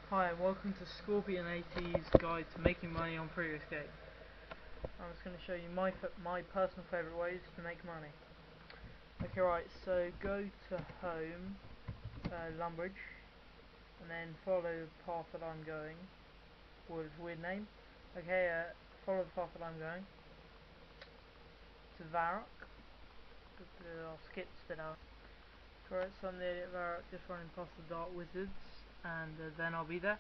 Hi and welcome to Scorpion 80's guide to making money on Free Escape. I'm just going to show you my personal favourite ways to make money. Okay, right, so go to home, Lumbridge, and then follow the path that I'm going. Well, it's a weird name. Okay, follow the path that I'm going to Varrock. I'll skip it out. Alright, so I'm nearly at Varrock, just running past the Dark Wizards, and then I'll be there.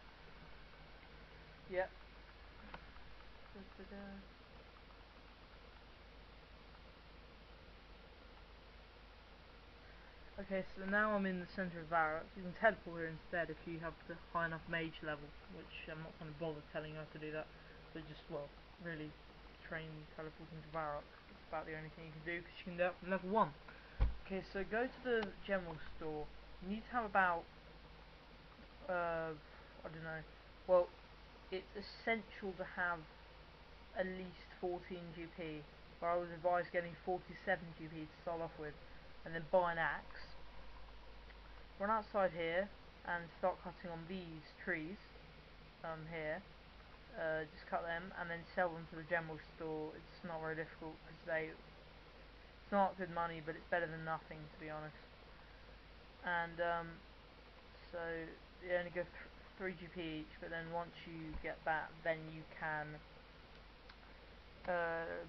Yep. Okay, so now I'm in the centre of Varrock. You can teleport here instead if you have the high enough mage level, which I'm not going to bother telling you how to do that, but just, well, really train teleporting to Varrock. It's about the only thing you can do, because you can do that from level 1. Okay, so go to the general store. You need to have about, I don't know, well, it's essential to have at least 14 GP, but I would advise getting 47 GP to start off with, and then buy an axe. Run outside here and start cutting on these trees here. Just cut them and then sell them to the general store. It's not very difficult because it's not good money, but it's better than nothing, to be honest. And so you only go 3 GP each, but then once you get that, then you can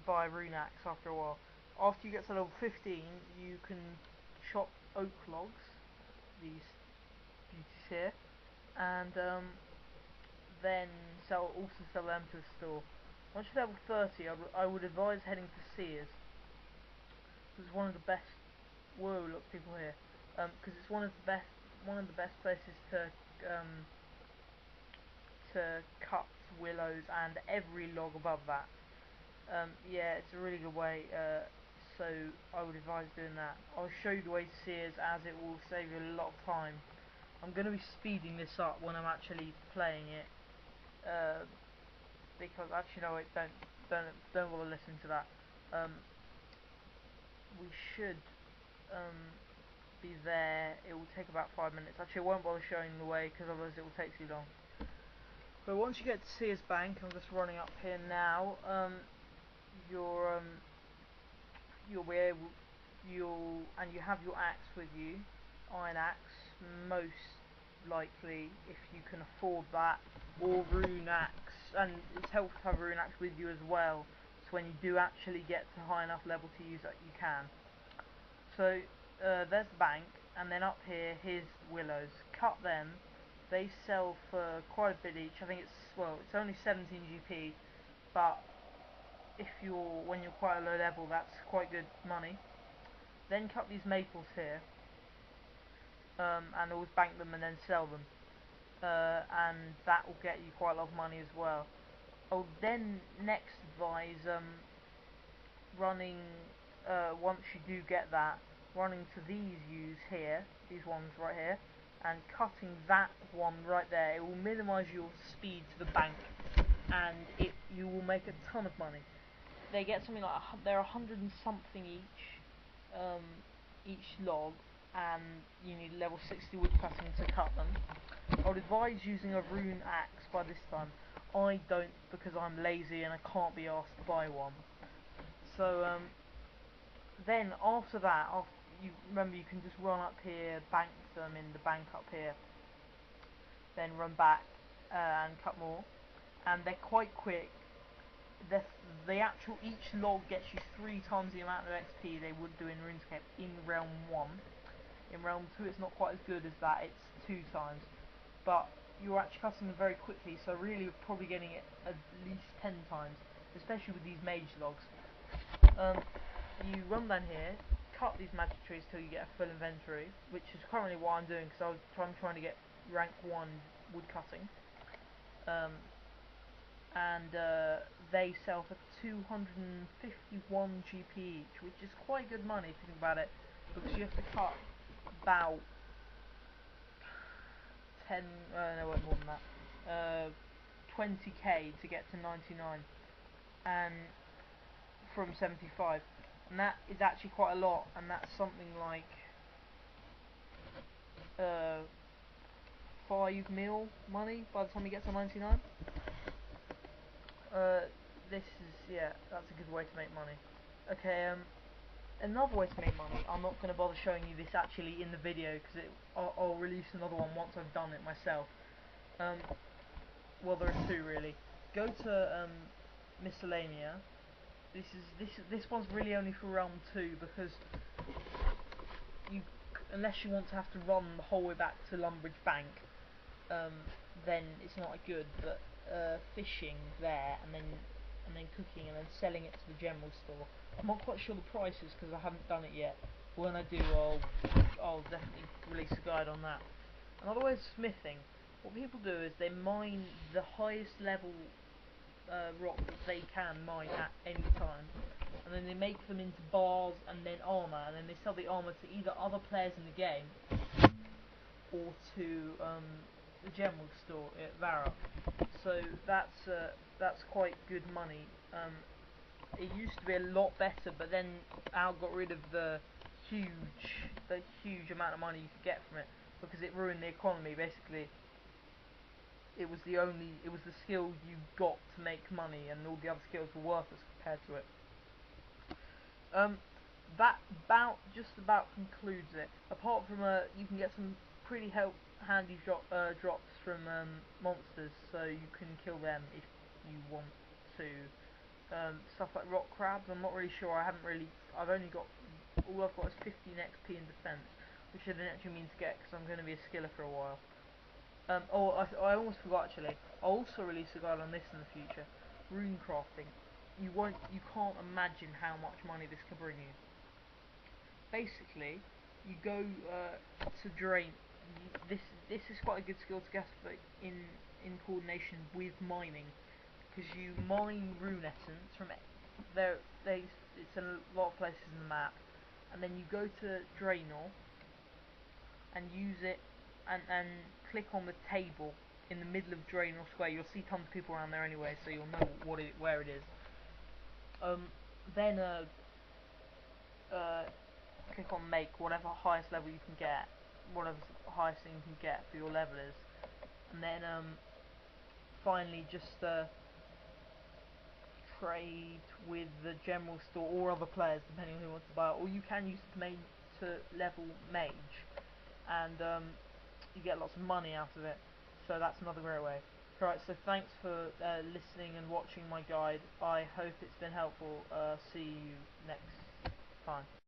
buy a rune axe after a while. After you get to level 15, you can chop oak logs, these beauties here, and then also sell them to the store. Once you're level 30, I would advise heading to Sears. It's one of the best. Whoa, look, people here. Because it's one of the best places to cut willows and every log above that. Yeah, it's a really good way. So I would advise doing that. I'll show you the way to Sears, as it will save you a lot of time. I'm going to be speeding this up when I'm actually playing it, because actually no, wait, don't bother listening to that. We should be there. It will take about 5 minutes. Actually, I won't bother showing the way because otherwise it will take too long. But once you get to Sears Bank, I'm just running up here now. You'll be able, and you have your axe with you, iron axe, most likely, if you can afford that, or rune axe, and it's helpful to have a rune axe with you as well, so when you do actually get to high enough level to use it, you can. So there's the bank, and then up here, here's willows. Cut them. They sell for quite a bit each. I think it's only 17 GP, but when you're quite a low level, that's quite good money. Then cut these maples here, and always bank them and then sell them, and that will get you quite a lot of money as well. I'll then next advise running, once you do get that, running to these ones right here, and cutting that one right there. It will minimise your speed to the bank, and you will make a ton of money. They get something like they're 100 and something each log, and you need level 60 woodcutting to cut them. I would advise using a rune axe by this time. I don't, because I'm lazy and I can't be asked to buy one. So then after that, remember you can just run up here, bank them in the bank up here, then run back and cut more, and they're quite quick. Each log gets you 3 times the amount of XP they would do in RuneScape in Realm 1. In Realm 2 it's not quite as good as that, it's 2 times. But you're actually cutting them very quickly, so really you're probably getting it at least 10 times, especially with these mage logs. You run down here, cut these magic trees till you get a full inventory, which is currently what I'm doing, because I'm trying to get rank 1 woodcutting. And they sell for 251 GP each, which is quite good money if you think about it, because you have to cut about 20k to get to 99, and from 75, and that is actually quite a lot, and that's something like 5 mil money by the time he gets to 99. This is, yeah, that's a good way to make money. Okay, another way to make money, I'm not going to bother showing you this actually in the video, because I'll release another one once I've done it myself. Well, there are two really. Go to miscellanea. This one's really only for realm 2, because unless you want to have to run the whole way back to Lumbridge Bank, then it's not good. But fishing there, and then cooking, and then selling it to the general store. I'm not quite sure the prices because I haven't done it yet. When I do, I'll definitely release a guide on that. Another way is smithing. What people do is they mine the highest level rock that they can mine at any time, and then they make them into bars and then armor, and then they sell the armor to either other players in the game or to the general store at Varrock. So that's quite good money. It used to be a lot better, but then Al got rid of the huge amount of money you could get from it, because it ruined the economy. Basically, it was the skill you got to make money, and all the other skills were worthless compared to it. That just about concludes it. Apart from you can get some pretty handy drops from monsters, so you can kill them if you want to. Stuff like rock crabs, I'm not really sure. I've only got, all I've got is 15 XP in defense, which I didn't actually mean to get because I'm going to be a skiller for a while. I almost forgot actually. I'll also release a guide on this in the future. Rune crafting. You can't imagine how much money this can bring you. Basically, you go to drain. This is quite a good skill to get in coordination with mining, because you mine rune essence from it's in a lot of places in the map, and then you go to Draenor and use it and click on the table in the middle of Draenor Square. You'll see tons of people around there anyway, so you'll know where it is. Then click on make, whatever highest level you can get, whatever highest thing you can get for your level is, and then finally just trade with the general store or other players depending on who wants to buy it, or you can use it to level mage, and you get lots of money out of it, so that's another great way. Alright, so thanks for listening and watching my guide. I hope it's been helpful. See you next time.